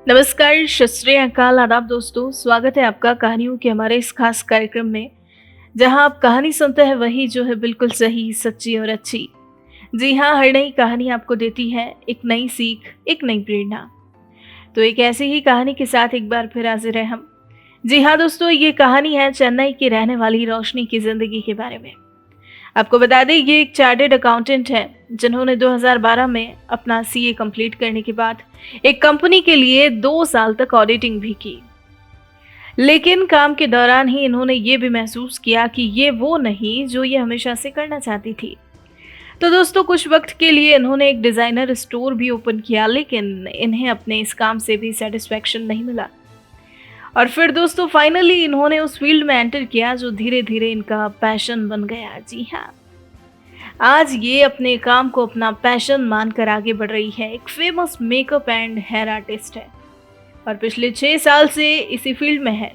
नमस्कार, सत श्री अकाल, आदाब दोस्तों। स्वागत है आपका कहानियों के हमारे इस खास कार्यक्रम में, जहां आप कहानी सुनते हैं वही जो है बिल्कुल सही, सच्ची और अच्छी। जी हाँ, हर नई कहानी आपको देती है एक नई सीख, एक नई प्रेरणा। तो एक ऐसी ही कहानी के साथ एक बार फिर हाजिर हैं हम। जी हाँ दोस्तों, ये कहानी है चेन्नई की रहने वाली रोशनी की ज़िंदगी के बारे में। आपको बता दें, ये एक चार्टर्ड अकाउंटेंट है, जिन्होंने 2012 में अपना सीए कंप्लीट करने के बाद एक कंपनी के लिए 2 साल तक ऑडिटिंग भी की। लेकिन काम के दौरान ही इन्होंने ये भी महसूस किया कि ये वो नहीं जो ये हमेशा से करना चाहती थी। तो दोस्तों, कुछ वक्त के लिए इन्होंने एक डिज़ाइनर स्टोर भी ओपन किया, लेकिन इन्हें अपने इस काम से भी सेटिस्फैक्शन नहीं मिला। और फिर दोस्तों, फाइनली इन्होंने उस फील्ड में एंटर किया जो धीरे-धीरे इनका पैशन बन गया। जी हाँ, आज ये अपने काम को अपना पैशन मानकर आगे बढ़ रही है। एक famous makeup and hair artist है और पिछले 6 साल से इसी फील्ड में है।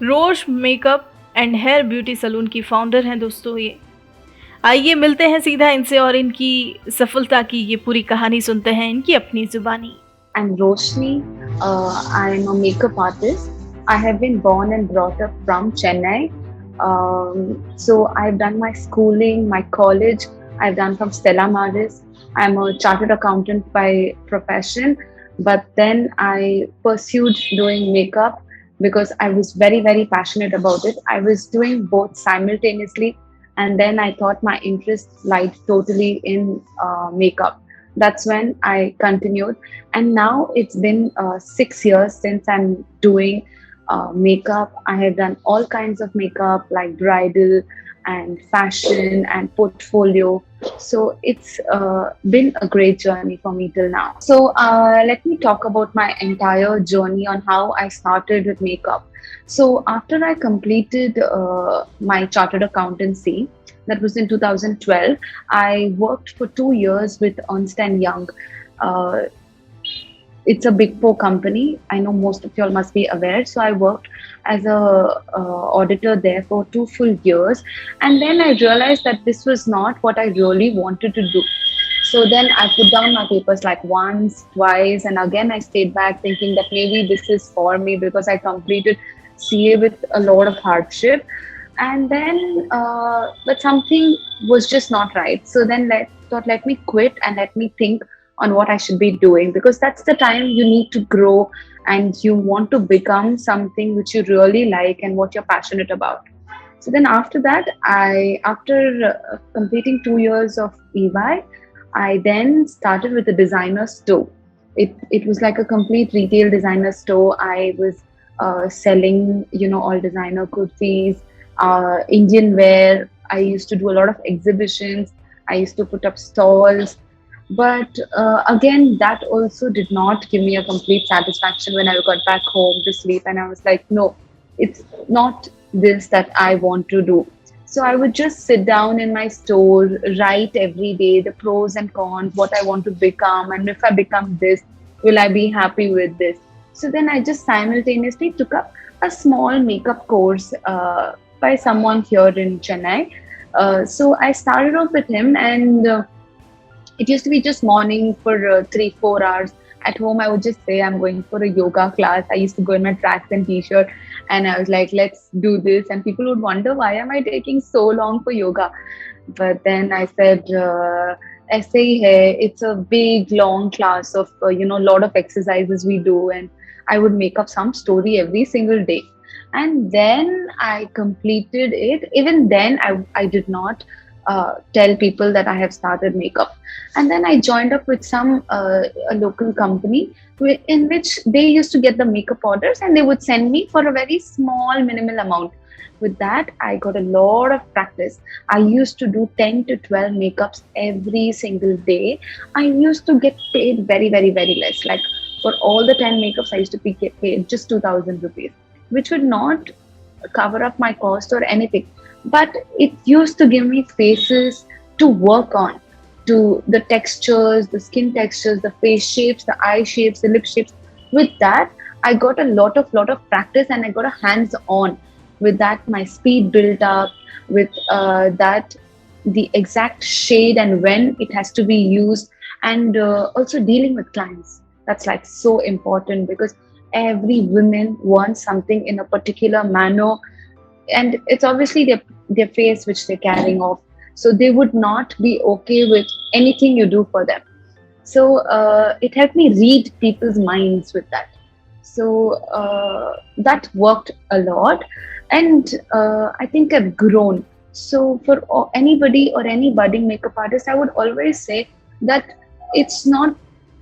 Rose makeup and hair beauty salon की फाउंडर हैं दोस्तों ये। आइए मिलते हैं सीधा इनसे और इनकी सफलता की ये पूरी कहानी सुनते हैं इनकी अपनी जुबानी। I'm Roshni. I'm a makeup artist. I have been born and brought up from Chennai. So I've done my schooling, my college. I've done from Stella Maris. I'm a chartered accountant by profession, but then I pursued doing makeup because I was very, very passionate about it. I was doing both simultaneously, and then I thought my interest lied totally in makeup. That's when I continued, and now it's been 6 years since I'm doing makeup. I have done all kinds of makeup like bridal and fashion and portfolio. So it's been a great journey for me till now. So let me talk about my entire journey on how I started with makeup. So after I completed my chartered accountancy, that was in 2012, I worked for 2 years with Ernst and Young. Uh, it's a big four company. I know most of y'all must be aware. So I worked as a auditor there for 2 full years, and then I realized that this was not what I really wanted to do. So then I put down my papers like once, twice, and again I stayed back thinking that maybe this is for me because I completed CA with a lot of hardship. And then, but something was just not right. So then thought, let me quit and let me think on what I should be doing, because that's the time you need to grow and you want to become something which you really like and what you're passionate about. So then after that, after completing 2 years of EY, I then started with a designer store. It was like a complete retail designer store. I was selling, all designer kurtis, Indian wear. I used to do a lot of exhibitions. I used to put up stalls. But again, that also did not give me a complete satisfaction when I got back home to sleep. And I was like, no, it's not this that I want to do. So I would just sit down in my store, write every day the pros and cons, what I want to become, and if I become this, will I be happy with this? So then I just simultaneously took up a small makeup course by someone here in Chennai. So I started off with him, and it used to be just morning for 3 4 hours. At home I would just say I'm going for a yoga class. I used to go in my tracks and t-shirt, and I was like, let's do this, and people would wonder why am I taking so long for yoga. But then I said, ऐसे ही है, it's a big long class of lot of exercises we do, and I would make up some story every single day. And then I completed it. Even then I did not tell people that I have started makeup. And then I joined up with some a local company in which they used to get the makeup orders and they would send me for a very small minimal amount. With that, I got a lot of practice. I used to do 10 to 12 makeups every single day. I used to get paid very, very, very less. Like for all the 10 makeups, I used to be get paid just 2,000 rupees, which would not cover up my cost or anything. But it used to give me faces to work on, to the textures, the skin textures, the face shapes, the eye shapes, the lip shapes. With that, I got a lot of practice, and I got a hands on. With that, my speed built up. With that, the exact shade and when it has to be used, and also dealing with clients. That's like so important because every woman wants something in a particular manner, and it's obviously their face which they're carrying off, so they would not be okay with anything you do for them. So it helped me read people's minds with that. So that worked a lot, and I think I've grown. So for anybody or any budding makeup artist, I would always say that it's not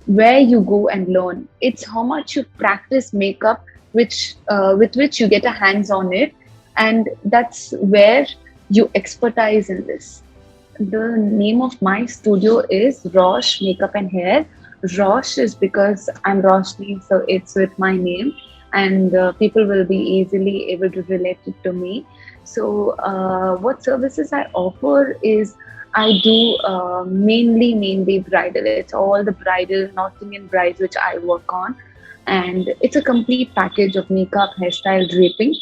where you go and learn, it's how much you practice makeup, which with which you get a hands on it, and that's where you expertise in this. The name of my studio is Rosh Makeup and Hair. Rosh is because I'm Roshni, so it's with my name, and people will be easily able to relate it to me. So, what services I offer is I do mainly bridal. It's all the bridal North Indian brides which I work on, and it's a complete package of makeup, hairstyle, draping.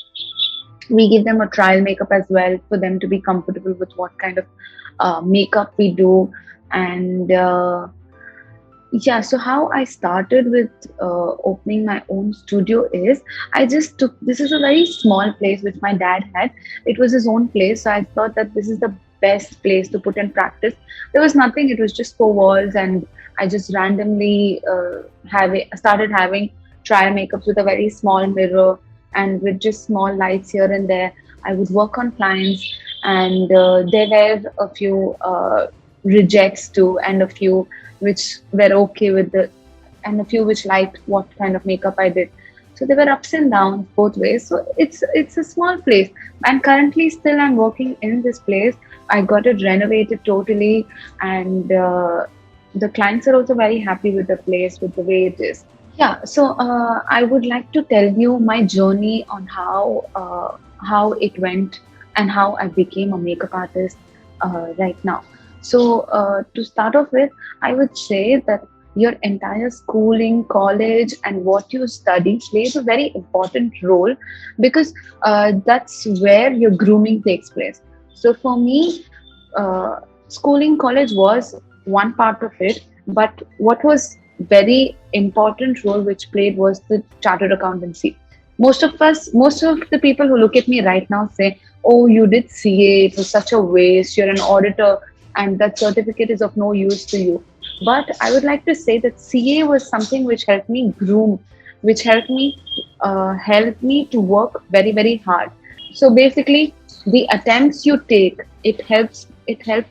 We give them a trial makeup as well for them to be comfortable with what kind of makeup we do. And yeah, so how I started with opening my own studio is I just took, this is a very small place which my dad had. It was his own place, so I thought that this is the best place to put in practice. There was nothing, it was just four walls, and I just randomly started having trial makeups with a very small mirror and with just small lights here and there. I would work on clients, and there were a few rejects too, and a few which were okay with the, and a few which liked what kind of makeup I did. So there were ups and downs both ways. So it's a small place, and currently still I'm working in this place. I got it renovated totally, and the clients are also very happy with the place, with the way it is. Yeah, so I would like to tell you my journey on how it went and how I became a makeup artist right now. So to start off with, I would say that your entire schooling, college, and what you study plays a very important role, because that's where your grooming takes place. So for me, schooling, college was one part of it, but what was very important role which played was the chartered accountancy. Most of the people who look at me right now say, "Oh, you did CA, it was such a waste. You're an auditor, and that certificate is of no use to you." But I would like to say that CA was something which helped me groom, which helped me to work very very hard. So basically, the attempts you take, it helps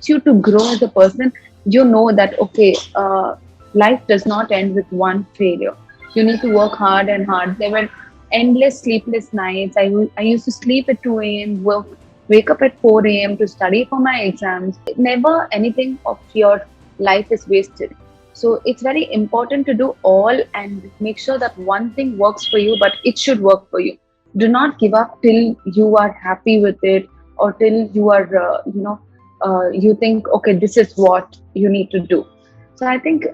you to grow as a person. You know that okay, life does not end with one failure. You need to work hard and hard. There were endless sleepless nights. I used to sleep at 2 a.m., wake up at 4 a.m. to study for my exams. Never anything of your life is wasted. So it's very important to do all and make sure that one thing works for you, but it should work for you. Do not give up till you are happy with it, or till you are, you think, okay, this is what you need to do. So I think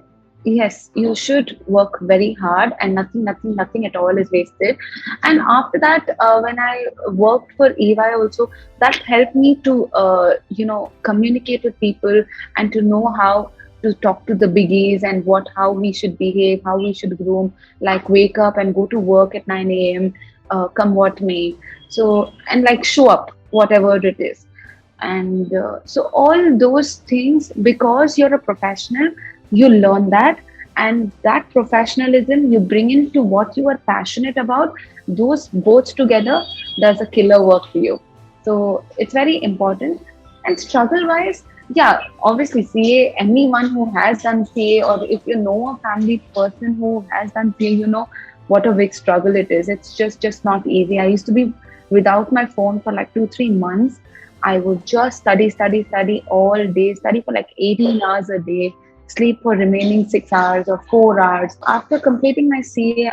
yes, you should work very hard, and nothing at all is wasted. And after that, when I worked for EY also, that helped me to communicate with people and to know how to talk to the biggies, and how we should behave, how we should groom, like wake up and go to work at 9 a.m. Come what may. So, and like show up whatever it is. And so all those things, because you're a professional, you learn that, and that professionalism you bring into what you are passionate about. Those both together does a killer work for you. So it's very important. And struggle wise, yeah, obviously CA, anyone who has done CA, or if you know a family person who has done CA, you know what a big struggle it is. It's just not easy. I used to be without my phone for like 2 3 months. I would just study all day, study for like 18 hours a day, sleep for remaining 6 hours or 4 hours. After completing my CA,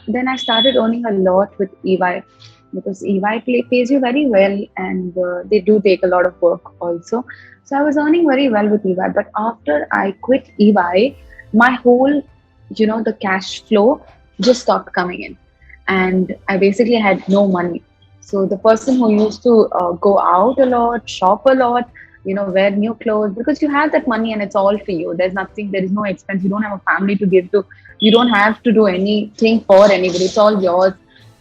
then I started earning a lot with EY, because EY pays you very well, and they do take a lot of work also. So I was earning very well with EY. But after I quit EY, my whole, the cash flow just stopped coming in, and I basically had no money. So the person who used to go out a lot, shop a lot, wear new clothes because you have that money and it's all for you. There's nothing, there is no expense. You don't have a family to give to. You don't have to do anything for anybody. It's all yours.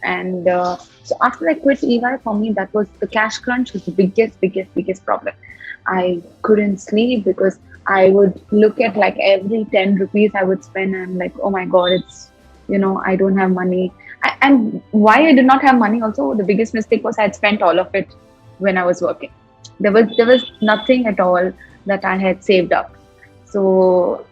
And so after I quit EY, for me, that was the cash crunch was the biggest problem. I couldn't sleep because I would look at like every 10 rupees I would spend. And I'm like, oh my God, I don't have money. And why I did not have money also, the biggest mistake was I had spent all of it when I was working. There was nothing at all that I had saved up. So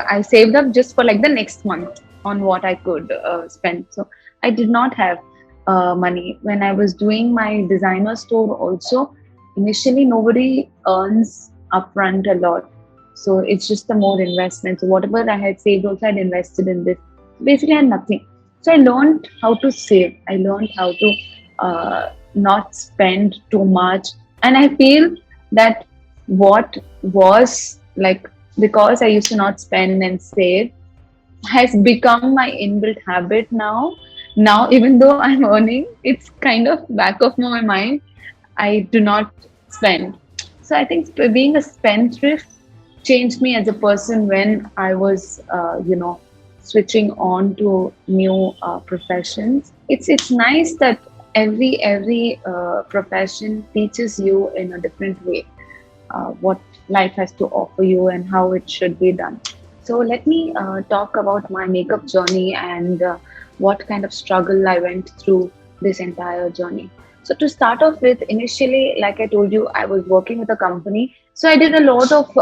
I saved up just for like the next month on what I could spend. So I did not have money when I was doing my designer store. Also, initially nobody earns upfront a lot, so it's just the more investment. So whatever I had saved, also I had invested in this. Basically, I had nothing. So I learned how to save. I learned how to not spend too much, and I feel that what was like, because I used to not spend and save, has become my inbuilt habit now. Now, even though I'm earning, it's kind of back of my mind. I do not spend. So I think being a spendthrift changed me as a person when I was, switching on to new professions. It's nice that every profession teaches you in a different way what life has to offer you and how it should be done. So let me talk about my makeup journey and what kind of struggle I went through this entire journey. So to start off with, initially, like I told you, I was working with a company. So I did a lot of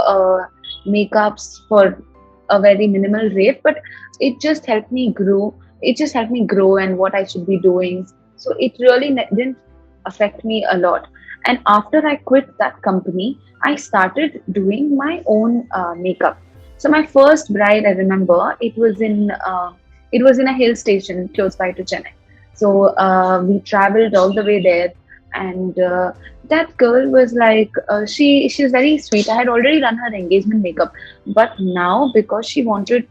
makeups for a very minimal rate, but it just helped me grow. It just helped me grow and what I should be doing. So it really didn't affect me a lot. And after I quit that company, I started doing my own makeup. So my first bride, I remember, it was in a hill station close by to Chennai. So we traveled all the way there, and that girl was like, she was very sweet. I had already done her engagement makeup, but now because she wanted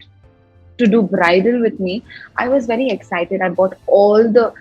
to do bridal with me, I was very excited. I bought all the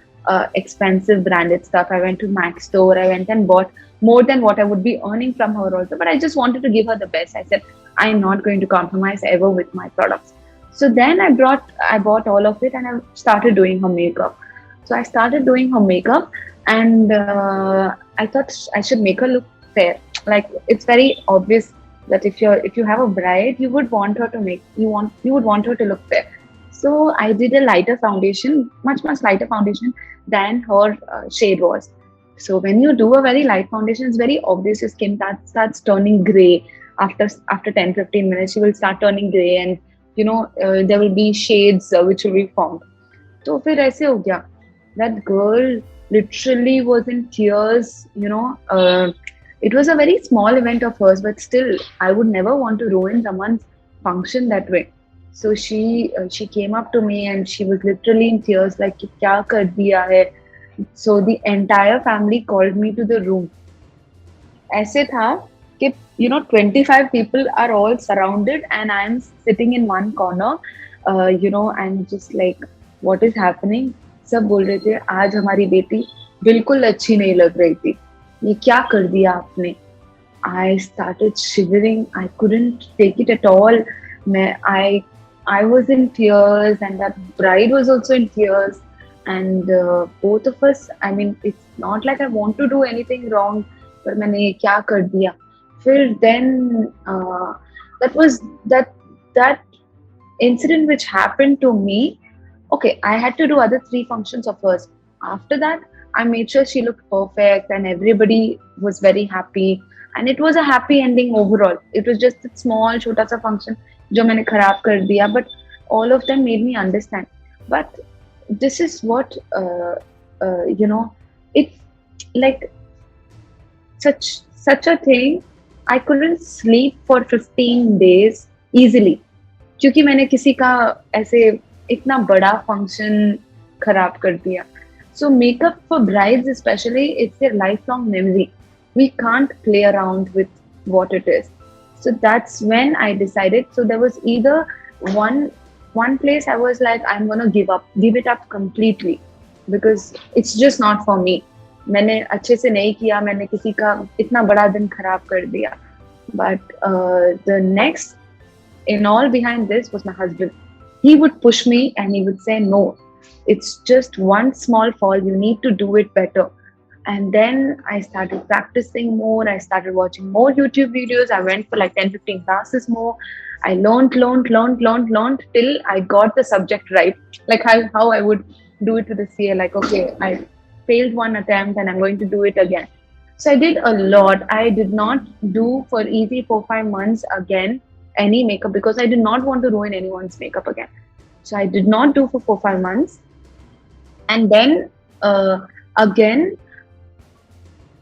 expensive branded stuff. I went to Max store. I went and bought more than what I would be earning from her also. But I just wanted to give her the best. I said, I'm not going to compromise ever with my products. So then I bought all of it and I started doing her makeup. So I started doing her makeup, and I thought I should make her look fair. Like, it's very obvious that if you have a bride, you would want her to look fair. So I did a lighter foundation, much lighter foundation than her shade was. So when you do a very light foundation, it's very obvious your skin that starts turning gray after 10-15 minutes. You will start turning gray, and there will be shades which will be formed. तो फिर ऐसे हो गया. That girl literally was in tears. It was a very small event of hers, but still, I would never want to ruin someone's function that way. So she came up to me and she was literally in tears, like कि क्या कर दिया है. So the entire family called me to the room. ऐसे था कि 25 people are all surrounded and I'm sitting in one corner. I'm just like, what is happening? सब बोल रहे थे आज हमारी बेटी बिल्कुल अच्छी नहीं लग रही थी, ये क्या कर दिया आपने. I started shivering. I couldn't take it at all. I was in tears, and that bride was also in tears. And both of us, I mean, it's not like I want to do anything wrong, पर मैंने ये क्या कर दिया. फिर then that was that incident which happened to me. Okay, I had to do other 3 functions of hers. After that, I made sure she looked perfect and everybody was very happy. And it was a happy ending overall. It was just a small, chota sa function जो मैंने खराब कर दिया, but all of them made me understand. But this is what, it's like such a thing. I couldn't sleep for 15 days easily. क्योंकि मैंने किसी का ऐसे इतना बड़ा फंक्शन खराब कर दिया. So makeup for brides especially, it's a lifelong memory. We can't play around with what it is. So that's when I decided. So there was either one place I was like, I'm gonna give it up completely, because it's just not for me. मैंने अच्छे से नहीं किया, मैंने किसी का इतना बड़ा दिन खराब कर दिया. But the next in all behind this was my husband. He would push me and he would say, no, it's just one small fall. You need to do it better. And then I started practicing more. I started watching more YouTube videos. I went for like 10, 15 classes more. I learned till I got the subject right. Like how I would do it with the CA. Like, okay, I failed one attempt and I'm going to do it again. So I did a lot. I did not do for easy 4, 5 months again any makeup because I did not want to ruin anyone's makeup again. So I did not do for 4, 5 months. And then again,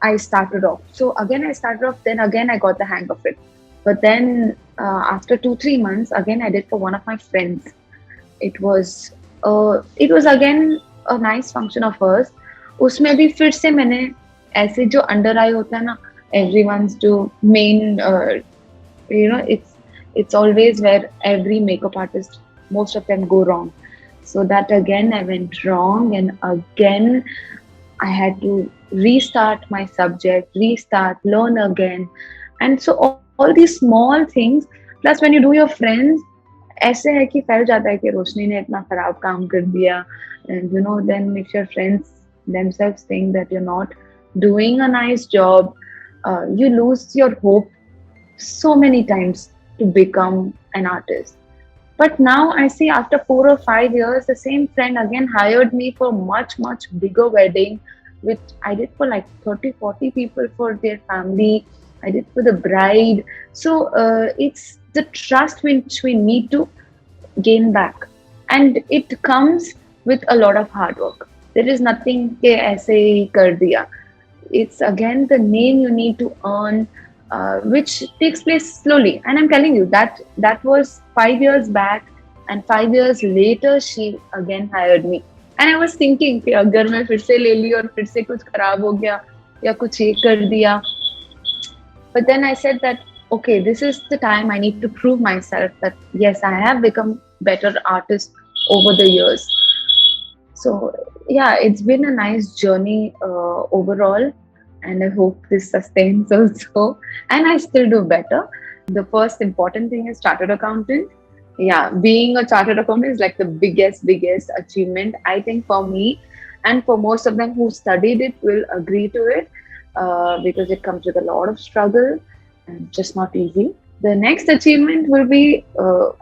I started off. So again, I started off, then again, I got the hang of it. But then after 2, 3 months, again, I did for one of my friends. It was again a nice function of hers. उसमें भी फिर से मैंने ऐसे जो under आई होता है ना, everyone's जो main it's always where every makeup artist, most of them go wrong. So that again I went wrong, and again I had to restart my subject, restart, learn again. And so all these small things, plus when you do your friends, ऐसे है कि फैल जाता है कि रोशनी ने इतना खराब काम कर दिया. And then if your friends themselves think that you're not doing a nice job, you lose your hope so many times to become an artist. But now I see after 4 or 5 years, the same friend again hired me for much, much bigger wedding, which I did for like 30, 40 people for their family. I did for the bride. So it's the trust which we need to gain back. And it comes with a lot of hard work. There is nothing ke aise hi kar diya. It's again the name you need to earn, which takes place slowly. And I'm telling you that was 5 years back, and 5 years later she again hired me. And I was thinking कि अगर मैं फिर से ले ली और फिर से कुछ खराब हो गया या कुछ ये कर दिया. But then I said that okay, this is the time I need to prove myself that yes, I have become better artist over the years. So yeah, it's been a nice journey overall, and I hope this sustains also. And I still do better. The first important thing is chartered accountant. Yeah, being a chartered accountant is like the biggest achievement I think for me, and for most of them who studied it will agree to it, because it comes with a lot of struggle and just not easy. The next achievement will be,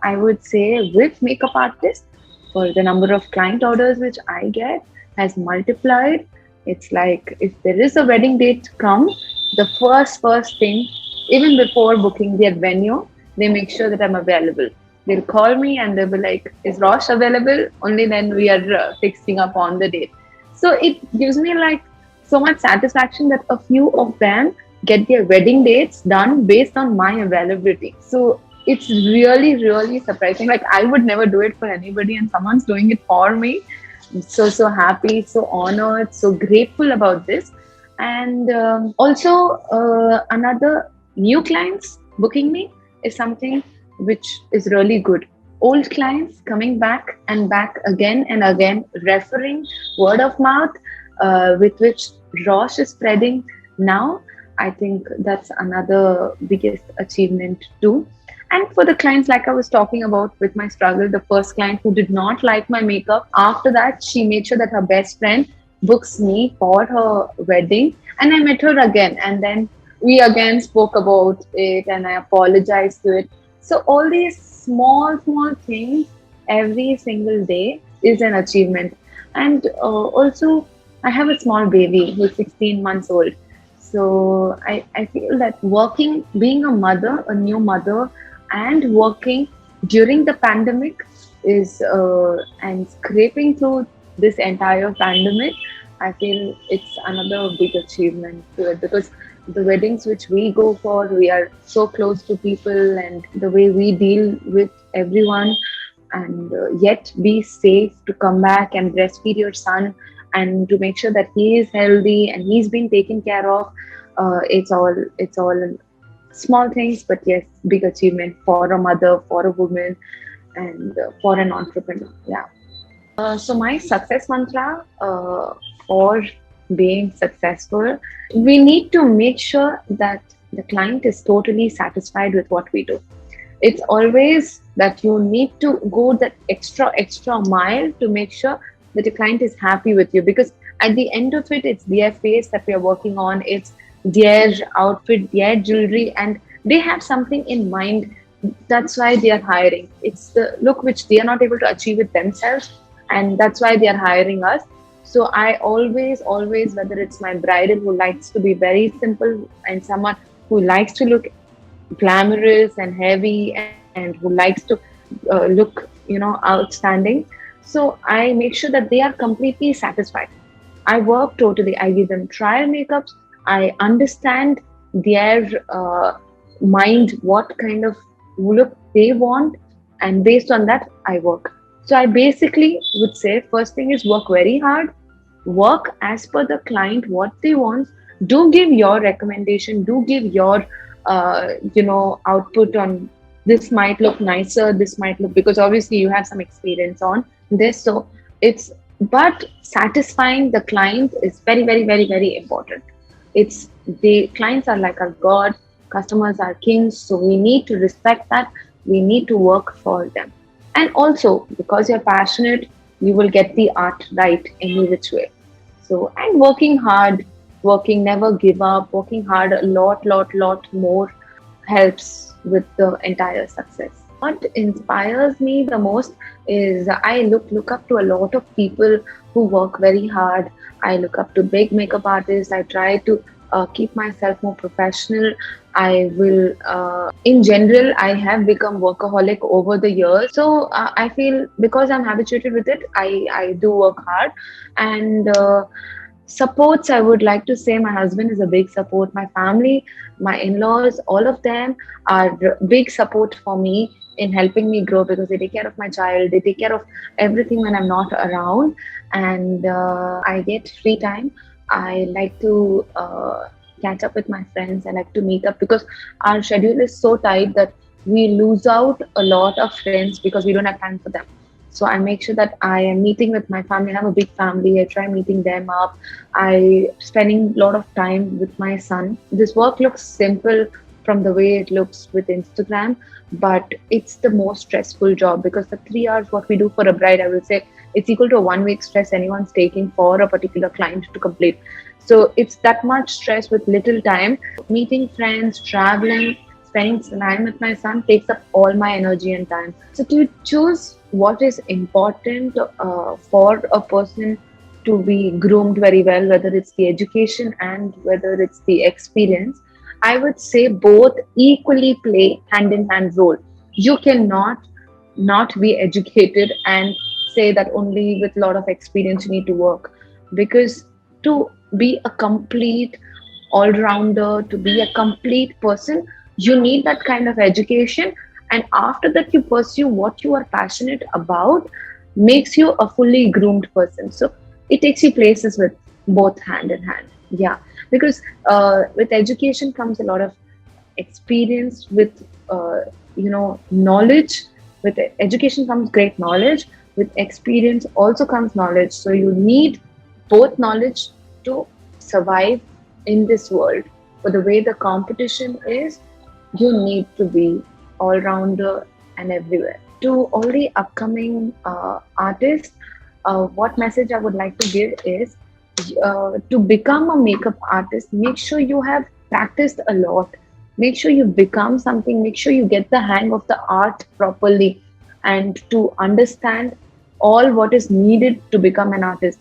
I would say, with makeup artists, for the number of client orders which I get has multiplied. It's like if there is a wedding date come, the first thing, even before booking their venue, they make sure that I'm available. They'll call me and they'll be like, "Is Rosh available?" Only then we are fixing up on the date. So it gives me like so much satisfaction that a few of them get their wedding dates done based on my availability. So it's really surprising. Like I would never do it for anybody, and someone's doing it for me. I'm so happy, so honored, so grateful about this. And also another new clients booking me is something which is really good. Old clients coming back and back again and again, referring, word of mouth, with which Rosh is spreading now. I think that's another biggest achievement too. And for the clients, like I was talking about with my struggle, the first client who did not like my makeup, after that, she made sure that her best friend books me for her wedding. And I met her again. And then we again spoke about it and I apologized to it. So, all these small things every single day is an achievement. And also, I have a small baby who's 16 months old. So, I feel that being a mother, a new mother, and working during the pandemic is and scraping through this entire pandemic, I feel it's another big achievement to it, because the weddings which we go for, we are so close to people, and the way we deal with everyone, and yet be safe to come back and breastfeed your son, and to make sure that he is healthy and he's been taken care of. It's all small things, but yes, big achievement for a mother, for a woman, and for an entrepreneur. Yeah. So my success mantra for being successful, we need to make sure that the client is totally satisfied with what we do. It's always that you need to go that extra mile to make sure that the client is happy with you, because at the end of it, it's their face that we are working on, it's their outfit, their jewelry, and they have something in mind. That's why they are hiring. It's the look which they are not able to achieve it themselves, and that's why they are hiring us. So I always, whether it's my bridal who likes to be very simple, and someone who likes to look glamorous and heavy, and who likes to look, outstanding. So I make sure that they are completely satisfied. I work totally. I give them trial makeups. I understand their mind, what kind of look they want, and based on that, I work. So I basically would say first thing is work very hard, work as per the client what they want. Do give your recommendation. Do give your output on this might look nicer. This might look, because obviously you have some experience on this, so it's, but satisfying the client is very, very, very, very important. It's, the clients are like our god, customers are kings, so we need to respect that. We need to work for them, and also because you're passionate, you will get the art right any which way. So, and working hard, working, never give up, working hard a lot more helps with the entire success. What inspires me the most is I look up to a lot of people who work very hard. I look up to big makeup artists. I try to keep myself more professional. I will, in general, I have become workaholic over the years. So I feel because I'm habituated with it, I do work hard. And supports, I would like to say my husband is a big support. My family, my in-laws, all of them are big support for me in helping me grow, because they take care of my child, they take care of everything when I'm not around. And I get free time. I like to catch up with my friends. I like to meet up, because our schedule is so tight that we lose out a lot of friends because we don't have time for them. So I make sure that I am meeting with my family. I have a big family. I try meeting them up. I spending a lot of time with my son. This work looks simple from the way it looks with Instagram, but it's the most stressful job, because the 3 hours what we do for a bride, I will say it's equal to a 1 week stress anyone's taking for a particular client to complete. So it's that much stress with little time. Meeting friends, traveling, spending time with my son takes up all my energy and time. So to choose what is important for a person to be groomed very well, whether it's the education and whether it's the experience, I would say both equally play hand in hand role. You cannot not be educated and say that only with a lot of experience you need to work, because to be a complete all rounder, to be a complete person, you need that kind of education. And after that, you pursue what you are passionate about, makes you a fully groomed person. So it takes you places with both hand in hand. Yeah, because with education comes a lot of experience, with knowledge. With education comes great knowledge, with experience also comes knowledge. So you need both knowledge to survive in this world. For the way the competition is, you need to be all rounder and everywhere. To all the upcoming artists, what message I would like to give is, to become a makeup artist, make sure you have practiced a lot. Make sure you become something. Make sure you get the hang of the art properly, and to understand all what is needed to become an artist.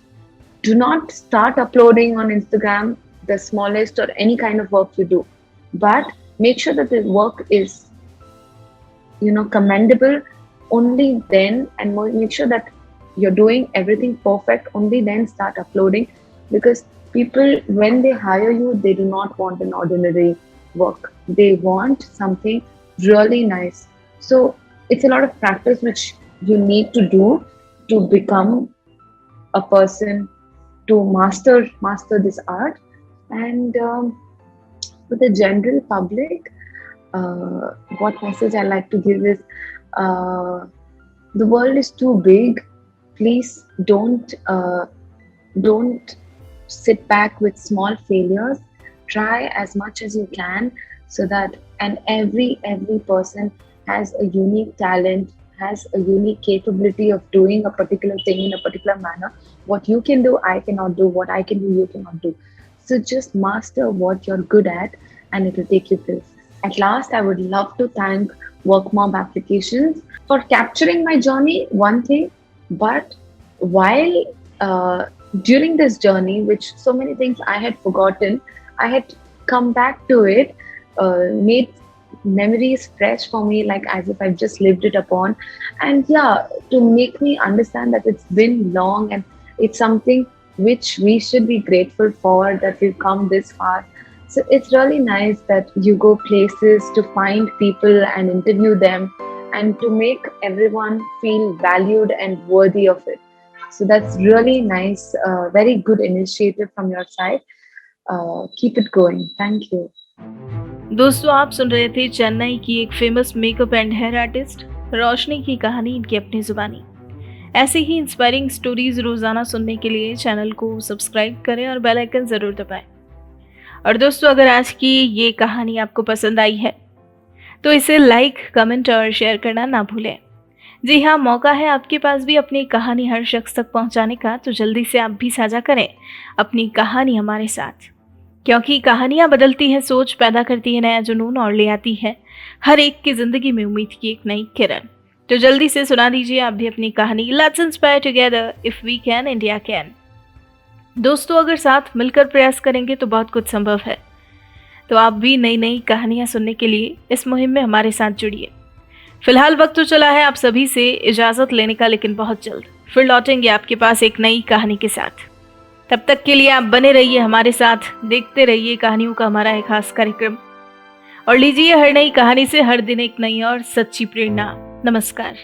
Do not start uploading on Instagram the smallest or any kind of work you do, but make sure that the work is, commendable. Only then, and make sure that you're doing everything perfect. Only then start uploading, because people, when they hire you, they do not want an ordinary work. They want something really nice. So it's a lot of practice which you need to do to become a person, to master this art. And for the general public, what message I like to give is, uh, the world is too big. Please don't sit back with small failures. Try as much as you can. so that and every person has a unique talent, has a unique capability of doing a particular thing in a particular manner. What you can do, I cannot do. What I can do, you cannot do. So just master what you're good at, and it will take you places. At last, I would love to thank WorkMob Applications for capturing my journey, one thing, but while during this journey, which so many things I had forgotten, I had come back to it, made memories fresh for me, like as if I've just lived it upon. And yeah, to make me understand that it's been long and it's something which we should be grateful for, that we've come this far. So it's really nice that you go places to find people and interview them and to make everyone feel valued and worthy of it. So that's really nice, very good initiative from your side. Keep it going. Thank you. दोस्तों, आप सुन रहे थे चेन्नई की एक famous makeup and hair artist Roshni की कहानी इनकी अपनी जुबानी। ऐसे ही इंस्पायरिंग स्टोरीज रोजाना सुनने के लिए चैनल को सब्सक्राइब करें और बेल आइकन जरूर दबाएं। और दोस्तों, अगर आज की ये कहानी आपको पसंद आई है तो इसे लाइक, कमेंट और शेयर करना ना भूलें। जी हाँ, मौका है आपके पास भी अपनी कहानी हर शख्स तक पहुंचाने का, तो जल्दी से आप भी साझा करें अपनी कहानी हमारे साथ, क्योंकि कहानियां बदलती है सोच, पैदा करती है नया जुनून और ले आती है हर एक की जिंदगी में उम्मीद की एक नई किरण। तो जल्दी से सुना दीजिए आप भी अपनी कहानी। Let's inspire together, if we can India can. दोस्तों, अगर साथ मिलकर प्रयास करेंगे तो बहुत कुछ संभव है। तो आप भी नई नई कहानियां सुनने के लिए इस मुहिम में हमारे साथ जुड़िए। फिलहाल वक्त तो चला है आप सभी से इजाजत लेने का, लेकिन बहुत जल्द फिर लौटेंगे आपके पास एक नई कहानी के साथ। तब तक के लिए आप बने रहिए हमारे साथ, देखते रहिए कहानियों का हमारा एक खास कार्यक्रम, और लीजिए हर नई कहानी से हर दिन एक नई और सच्ची प्रेरणा। नमस्कार।